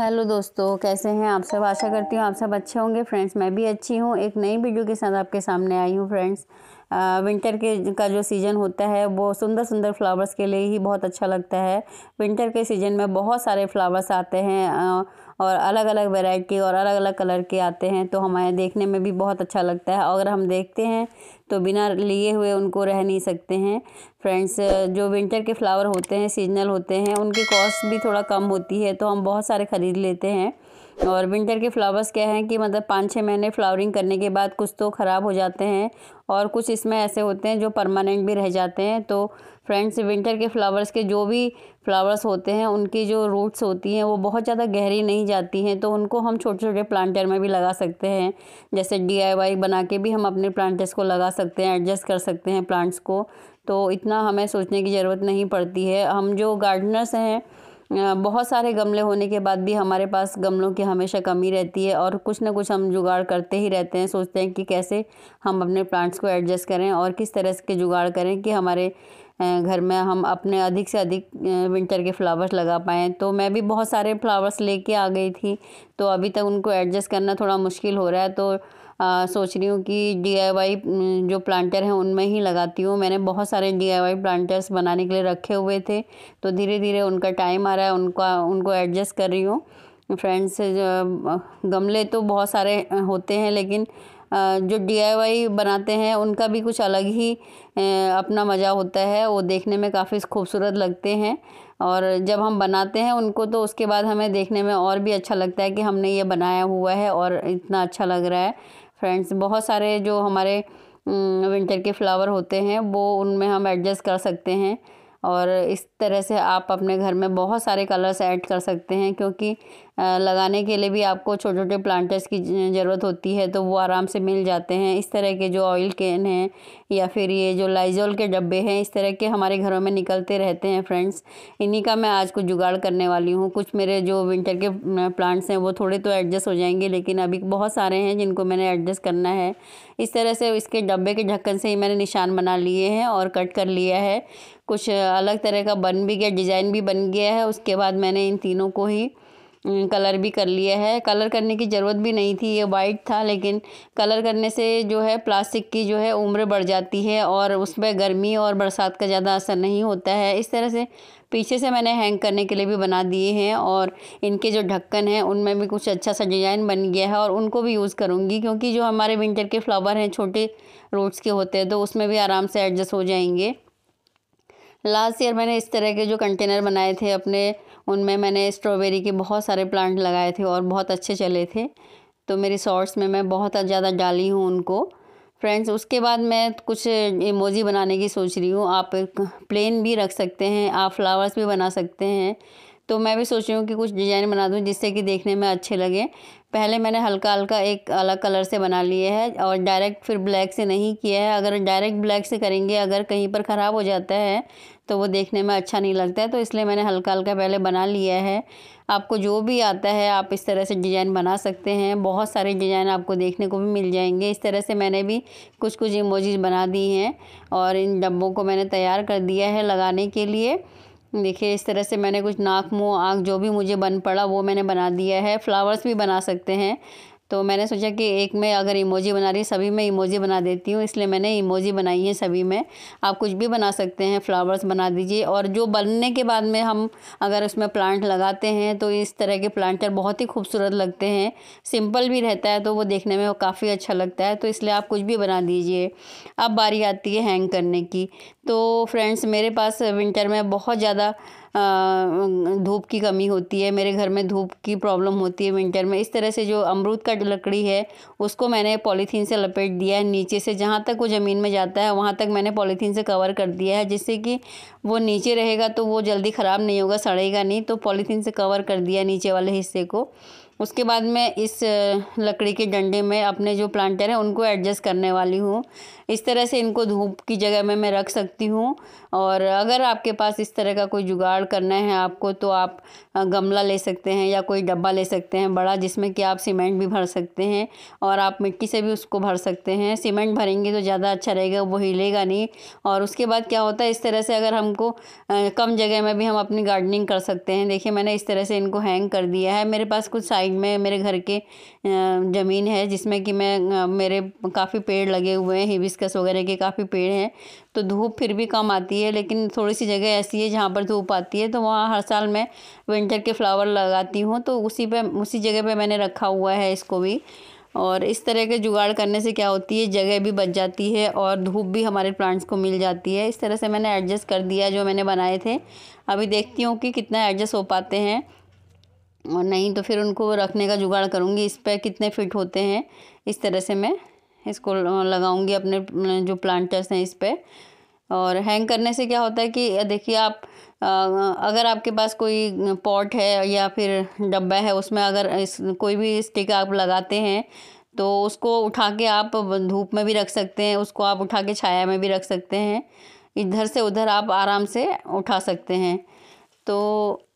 Hello दोस्तों, कैसे हैं आप सब। आशा करती हूँ आप सब अच्छे होंगे। फ्रेंड्स, मैं भी अच्छी हूँ। एक नई वीडियो के साथ आपके सामने आई हूँ। फ्रेंड्स, विंटर के का जो सीज़न होता है वो सुंदर सुंदर फ्लावर्स के लिए ही बहुत अच्छा लगता है। विंटर के सीज़न में बहुत सारे फ्लावर्स आते हैं और अलग अलग वैरायटी और अलग अलग कलर के आते हैं, तो हमें देखने में भी बहुत अच्छा लगता है। अगर हम देखते हैं तो बिना लिए हुए उनको रह नहीं सकते हैं। फ्रेंड्स, जो विंटर के फ्लावर होते हैं, सीजनल होते हैं, उनकी कॉस्ट भी थोड़ा कम होती है, तो हम बहुत सारे ख़रीद लेते हैं। और विंटर के फ्लावर्स क्या हैं कि मतलब 5-6 महीने फ्लावरिंग करने के बाद कुछ तो ख़राब हो जाते हैं और कुछ इसमें ऐसे होते हैं जो परमानेंट भी रह जाते हैं। तो फ्रेंड्स, विंटर के फ्लावर्स के जो भी फ्लावर्स होते हैं उनकी जो रूट्स होती हैं वो बहुत ज़्यादा गहरी नहीं जाती हैं, तो उनको हम छोटे छोटे प्लांटर में भी लगा सकते हैं। जैसे DIY बना के भी हम अपने प्लांटर्स को लगा सकते हैं, एडजस्ट कर सकते हैं प्लांट्स को। तो इतना हमें सोचने की ज़रूरत नहीं पड़ती है। हम जो गार्डनर्स हैं, बहुत सारे गमले होने के बाद भी हमारे पास गमलों की हमेशा कमी रहती है और कुछ ना कुछ हम जुगाड़ करते ही रहते हैं। सोचते हैं कि कैसे हम अपने प्लांट्स को एडजस्ट करें और किस तरह के जुगाड़ करें कि हमारे घर में हम अपने अधिक से अधिक विंटर के फ्लावर्स लगा पाएँ। तो मैं भी बहुत सारे फ्लावर्स लेके आ गई थी, तो अभी तक उनको एडजस्ट करना थोड़ा मुश्किल हो रहा है। तो सोच रही हूँ कि DIY जो प्लांटर हैं उनमें ही लगाती हूँ। मैंने बहुत सारे DIY प्लांटर्स बनाने के लिए रखे हुए थे, तो धीरे धीरे उनका टाइम आ रहा है, उनको एडजस्ट कर रही हूँ। फ्रेंड्स, गमले तो बहुत सारे होते हैं, लेकिन जो DIY बनाते हैं उनका भी कुछ अलग ही अपना मज़ा होता है। वो देखने में काफ़ी खूबसूरत लगते हैं और जब हम बनाते हैं उनको तो उसके बाद हमें देखने में और भी अच्छा लगता है कि हमने ये बनाया हुआ है और इतना अच्छा लग रहा है। फ्रेंड्स, बहुत सारे जो हमारे विंटर के फ्लावर होते हैं वो उनमें हम एडजस्ट कर सकते हैं और इस तरह से आप अपने घर में बहुत सारे कलर्स ऐड कर सकते हैं, क्योंकि लगाने के लिए भी आपको छोटे छोटे प्लांटर्स की ज़रूरत होती है, तो वो आराम से मिल जाते हैं। इस तरह के जो ऑयल कैन हैं या फिर ये जो लाइजॉल के डब्बे हैं, इस तरह के हमारे घरों में निकलते रहते हैं। फ्रेंड्स, इन्हीं का मैं आज कुछ जुगाड़ करने वाली हूँ। कुछ मेरे जो विंटर के प्लांट्स हैं वो थोड़े तो एडजस्ट हो जाएंगे, लेकिन अभी बहुत सारे हैं जिनको मैंने एडजस्ट करना है। इस तरह से इसके डब्बे के ढक्कन से ही मैंने निशान बना लिए हैं और कट कर लिया है। कुछ अलग तरह का बन भी गया, डिज़ाइन भी बन गया है। उसके बाद मैंने इन तीनों को ही कलर भी कर लिया है। कलर करने की ज़रूरत भी नहीं थी, ये वाइट था, लेकिन कलर करने से जो है प्लास्टिक की जो है उम्र बढ़ जाती है और उसमें गर्मी और बरसात का ज़्यादा असर नहीं होता है। इस तरह से पीछे से मैंने हैंग करने के लिए भी बना दिए हैं और इनके जो ढक्कन हैं उनमें भी कुछ अच्छा सा डिज़ाइन बन गया है और उनको भी यूज़ करूँगी, क्योंकि जो हमारे विंटर के फ्लावर हैं छोटे रूट्स के होते हैं, तो उसमें भी आराम से एडजस्ट हो जाएंगे। लास्ट ईयर मैंने इस तरह के जो कंटेनर बनाए थे अपने, उनमें मैंने स्ट्रॉबेरी के बहुत सारे प्लांट लगाए थे और बहुत अच्छे चले थे। तो मेरी शॉर्ट्स में मैं बहुत ज़्यादा डाली हूँ उनको। फ्रेंड्स, उसके बाद मैं कुछ इमोजी बनाने की सोच रही हूँ। आप प्लेन भी रख सकते हैं, आप फ्लावर्स भी बना सकते हैं। तो मैं भी सोच रही हूँ कि कुछ डिज़ाइन बना दूँ जिससे कि देखने में अच्छे लगे। पहले मैंने हल्का हल्का एक अलग कलर से बना लिए है और डायरेक्ट फिर ब्लैक से नहीं किया है। अगर डायरेक्ट ब्लैक से करेंगे, अगर कहीं पर ख़राब हो जाता है तो वो देखने में अच्छा नहीं लगता है, तो इसलिए मैंने हल्का हल्का पहले बना लिया है। आपको जो भी आता है आप इस तरह से डिज़ाइन बना सकते हैं। बहुत सारे डिज़ाइन आपको देखने को भी मिल जाएंगे। इस तरह से मैंने भी कुछ कुछ इमोजीज बना दी हैं और इन डब्बों को मैंने तैयार कर दिया है लगाने के लिए। देखिए, इस तरह से मैंने कुछ नाक, मुँह, आँख जो भी मुझे बन पड़ा वो मैंने बना दिया है। फ्लावर्स भी बना सकते हैं, तो मैंने सोचा कि एक में अगर इमोजी बना रही, सभी में इमोजी बना देती हूँ, इसलिए मैंने इमोजी बनाई है सभी में। आप कुछ भी बना सकते हैं, फ्लावर्स बना दीजिए। और जो बनने के बाद में हम अगर उसमें प्लांट लगाते हैं तो इस तरह के प्लांटर बहुत ही खूबसूरत लगते हैं। सिंपल भी रहता है तो वो देखने में काफ़ी अच्छा लगता है, तो इसलिए आप कुछ भी बना दीजिए। अब बारी आती है हैंग करने की। तो फ्रेंड्स, मेरे पास विंटर में बहुत ज़्यादा धूप की कमी होती है। मेरे घर में धूप की प्रॉब्लम होती है विंटर में। इस तरह से जो अमरूद का लकड़ी है उसको मैंने पॉलीथीन से लपेट दिया है नीचे से, जहाँ तक वो ज़मीन में जाता है वहाँ तक मैंने पॉलीथीन से कवर कर दिया है, जिससे कि वो नीचे रहेगा तो वो जल्दी ख़राब नहीं होगा, सड़ेगा नहीं। तो पॉलीथीन से कवर कर दिया नीचे वाले हिस्से को। उसके बाद मैं इस लकड़ी के डंडे में अपने जो प्लांटर हैं उनको एडजस्ट करने वाली हूँ। इस तरह से इनको धूप की जगह में मैं रख सकती हूँ। और अगर आपके पास इस तरह का कोई जुगाड़ करना है आपको, तो आप गमला ले सकते हैं या कोई डब्बा ले सकते हैं बड़ा, जिसमें कि आप सीमेंट भी भर सकते हैं और आप मिट्टी से भी उसको भर सकते हैं। सीमेंट भरेंगे तो ज़्यादा अच्छा रहेगा, वो हिलेगा नहीं। और उसके बाद क्या होता है, इस तरह से अगर हमको कम जगह में भी हम अपनी गार्डनिंग कर सकते हैं। देखिए मैंने इस तरह से इनको हैंग कर दिया है। मेरे पास कुछ साइड में मेरे घर के ज़मीन है जिसमें कि मैं मेरे काफ़ी पेड़ लगे हुए हैं, हिबिस्कस वगैरह के काफ़ी पेड़ हैं। तो धूप फिर भी कम आती है, लेकिन थोड़ी सी जगह ऐसी है जहाँ पर धूप आती है, तो वहाँ हर साल मैं विंटर के फ्लावर लगाती हूँ। तो उसी जगह पे मैंने रखा हुआ है इसको भी। और इस तरह के जुगाड़ करने से क्या होती है, जगह भी बच जाती है और धूप भी हमारे प्लांट्स को मिल जाती है। इस तरह से मैंने एडजस्ट कर दिया जो मैंने बनाए थे। अभी देखती हूँ कि कितना एडजस्ट हो पाते हैं, और नहीं तो फिर उनको रखने का जुगाड़ करूँगी। इस पर कितने फिट होते हैं, इस तरह से मैं इसको लगाऊंगी अपने जो प्लांटर्स हैं इस पर। और हैंग करने से क्या होता है कि देखिए आप अगर आपके पास कोई पॉट है या फिर डब्बा है, उसमें अगर कोई भी स्टिक आप लगाते हैं तो उसको उठा के आप धूप में भी रख सकते हैं, उसको आप उठा के छाया में भी रख सकते हैं। इधर से उधर आप आराम से उठा सकते हैं। तो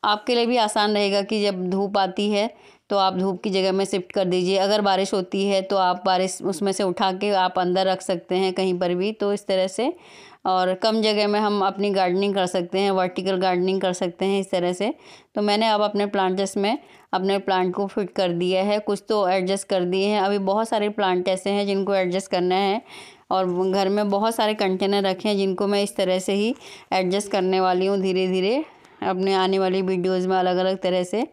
आपके लिए भी आसान रहेगा कि जब धूप आती है तो आप धूप की जगह में शिफ्ट कर दीजिए। अगर बारिश होती है तो आप बारिश उसमें से उठा के आप अंदर रख सकते हैं कहीं पर भी। तो इस तरह से और कम जगह में हम अपनी गार्डनिंग कर सकते हैं, वर्टिकल गार्डनिंग कर सकते हैं इस तरह से। तो मैंने अब अपने प्लांटर्स में अपने प्लांट को फिट कर दिया है, कुछ तो एडजस्ट कर दिए हैं। अभी बहुत सारे प्लांट ऐसे हैं जिनको एडजस्ट करना है, और घर में बहुत सारे कंटेनर रखे हैं जिनको मैं इस तरह से ही एडजस्ट करने वाली हूँ धीरे धीरे अपने आने वाली वीडियोज़ में अलग अलग तरह से।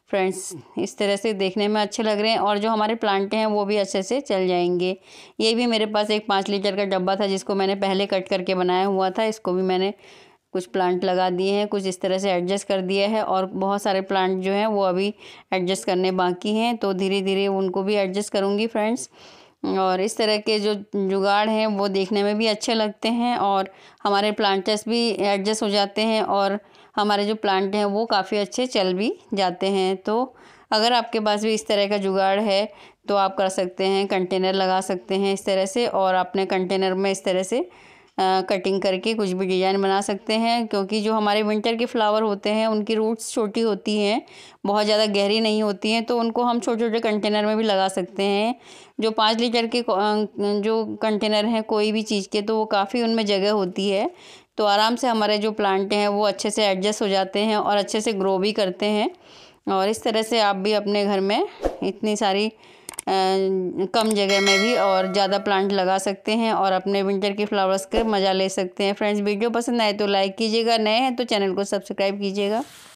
फ्रेंड्स इस तरह से देखने में अच्छे लग रहे हैं, और जो हमारे प्लांट हैं वो भी अच्छे से चल जाएंगे। ये भी मेरे पास एक 5 लीटर का डब्बा था जिसको मैंने पहले कट करके बनाया हुआ था। इसको भी मैंने कुछ प्लांट लगा दिए हैं, कुछ इस तरह से एडजस्ट कर दिया है, और बहुत सारे प्लांट जो हैं वो अभी एडजस्ट करने बाकी हैं। तो धीरे धीरे उनको भी एडजस्ट करूँगी फ्रेंड्स। और इस तरह के जो जुगाड़ हैं वो देखने में भी अच्छे लगते हैं, और हमारे प्लांटर्स भी एडजस्ट हो जाते हैं, और हमारे जो प्लांट हैं वो काफ़ी अच्छे चल भी जाते हैं। तो अगर आपके पास भी इस तरह का जुगाड़ है तो आप कर सकते हैं, कंटेनर लगा सकते हैं इस तरह से, और अपने कंटेनर में इस तरह से कटिंग करके कुछ भी डिज़ाइन बना सकते हैं। क्योंकि जो हमारे विंटर के फ्लावर होते हैं उनकी रूट्स छोटी होती हैं, बहुत ज़्यादा गहरी नहीं होती हैं, तो उनको हम छोटे छोटे कंटेनर में भी लगा सकते हैं। जो 5 लीटर के जो कंटेनर हैं कोई भी चीज़ के, तो वो काफ़ी उनमें जगह होती है। तो आराम से हमारे जो प्लांट हैं वो अच्छे से एडजस्ट हो जाते हैं और अच्छे से ग्रो भी करते हैं। और इस तरह से आप भी अपने घर में इतनी सारी कम जगह में भी और ज़्यादा प्लांट लगा सकते हैं और अपने विंटर के फ्लावर्स का मज़ा ले सकते हैं। फ्रेंड्स वीडियो पसंद आए तो लाइक कीजिएगा, नए हैं तो चैनल को सब्सक्राइब कीजिएगा।